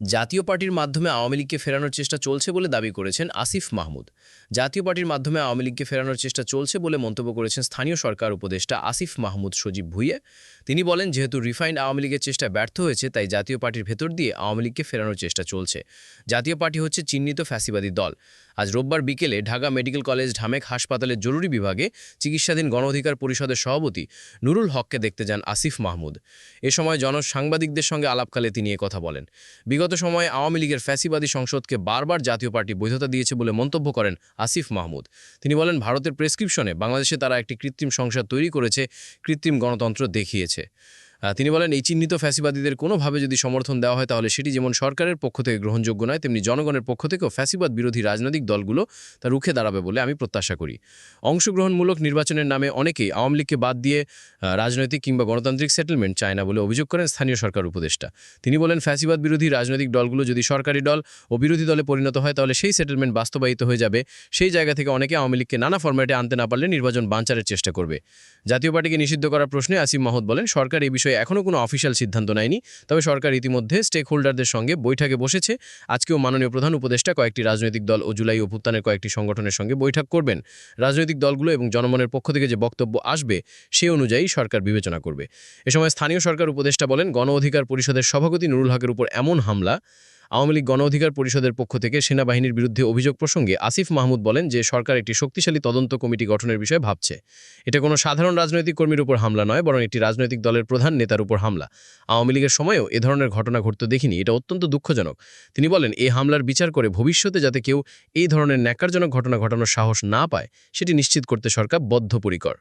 জাতীয় পার্টির মাধ্যমে আওয়ামী লীগকে ফেরানোর চেষ্টা চলছে বলে দাবি করেছেন আসিফ মাহমুদ। জাতীয় পার্টির মাধ্যমে আওয়ামী লীগকে ফেরানোর চেষ্টা চলছে বলে মন্তব্য করেছেন স্থানীয় সরকার উপদেষ্টা আসিফ মাহমুদ সজীব ভুঁইয়া। তিনি বলেন, যেহেতু রিফাইন্ড আওয়ামী লীগের চেষ্টা ব্যর্থ হয়েছে, তাই জাতীয় পার্টির ভেতর দিয়ে আওয়ামী লীগকে ফেরানোর চেষ্টা চলছে। জাতীয় পার্টি হচ্ছে চিহ্নিত ফ্যাসিবাদী দল। আজ রোববার বিকেলে ঢাকা মেডিকেল কলেজ ঢামেক হাসপাতালের জরুরি বিভাগে চিকিৎসাধীন গণ অধিকার পরিষদের সভাপতি নুরুল হককে দেখতে যান আসিফ মাহমুদ। এ সময় সাংবাদিকদের সঙ্গে আলাপকালে তিনি কথা বলেন। বিগত সময়ে আওয়ামী লীগের ফ্যাসিবাদী সংসদকে বারবার জাতীয় পার্টি বৈধতা দিয়েছে বলে মন্তব্য করেন আসিফ মাহমুদ। তিনি বলেন, ভারতের প্রেসক্রিপশনে বাংলাদেশে তারা একটি কৃত্রিম সংসদ তৈরি করেছে, কৃত্রিম গণতন্ত্র দেখিয়েছে। তিনি বলেন, এই চিহ্নিত ফ্যাসিবাদীদের কোনোভাবে যদি সমর্থন দেওয়া হয়, তাহলে সেটি যেমন সরকারের পক্ষ থেকে গ্রহণযোগ্য নয়, তেমনি জনগণের পক্ষ থেকেও ফ্যাসিবাদ বিরোধী রাজনৈতিক দলগুলো তা রুখে দাঁড়াবে বলে আমি প্রত্যাশা করি। অংশগ্রহণমূলক নির্বাচনের নামে অনেকেই আওয়ামী লীগকে বাদ দিয়ে রাজনৈতিক কিংবা গণতান্ত্রিক সেটেলমেন্ট চায় না বলে অভিযোগ করেন স্থানীয় সরকার উপদেষ্টা। তিনি বলেন, ফ্যাসিবাদ বিরোধী রাজনৈতিক দলগুলো যদি সরকারি দল ও বিরোধী দলে পরিণত হয়, তাহলে সেই সেটেলমেন্ট বাস্তবায়িত হয়ে যাবে। সেই জায়গা থেকে অনেকে আওয়ামী লীগকে নানা ফরম্যাটে আনতে না পারলে নির্বাচন বানচারের চেষ্টা করবে। জাতীয় পার্টিকে নিষিদ্ধ করার প্রশ্নে আসিফ মাহমুদ বলেন, সরকার এই বিষয়ে এখনও কোনো অফিসিয়াল সিদ্ধান্ত নেয়নি, তবে সরকার ইতিমধ্যে স্টেক হোল্ডারদের সঙ্গে বৈঠকে বসেছে। আজকেও মাননীয় প্রধান উপদেষ্টা কয়েকটি রাজনৈতিক দল ও জুলাই অভ্যুত্থানের কয়েকটি সংগঠনের সঙ্গে বৈঠক করবেন। রাজনৈতিক দলগুলো এবং জনমনের পক্ষ থেকে যে বক্তব্য আসবে, সে অনুযায়ী সরকার বিবেচনা করবে। এ সময় স্থানীয় সরকার উপদেষ্টা বলেন, গণ অধিকার পরিষদের সভাপতি নুরুল হকের উপর এমন হামলা আওয়ামী লীগ গণ অধিকার পরিষদের পক্ষ থেকে সেনাবাহিনীর বিরুদ্ধে অভিযোগ প্রসঙ্গে আসিফ মাহমুদ বলেন যে সরকার একটি শক্তিশালী তদন্ত কমিটি গঠনের বিষয়ে ভাবছে। এটা কোনো সাধারণ রাজনৈতিক কর্মীর উপর হামলা নয়, বরং একটি রাজনৈতিক দলের প্রধান নেতার উপর হামলা। আওয়ামী লীগের সময়েও এ ধরনের ঘটনা ঘটতে দেখিনি, এটা অত্যন্ত দুঃখজনক। তিনি বলেন, এই হামলার বিচার করে ভবিষ্যতে যাতে কেউ এই ধরনের ন্যাক্কারজনক ঘটনা ঘটানোর সাহস না পায়, সেটি নিশ্চিত করতে সরকার বদ্ধপরিকর।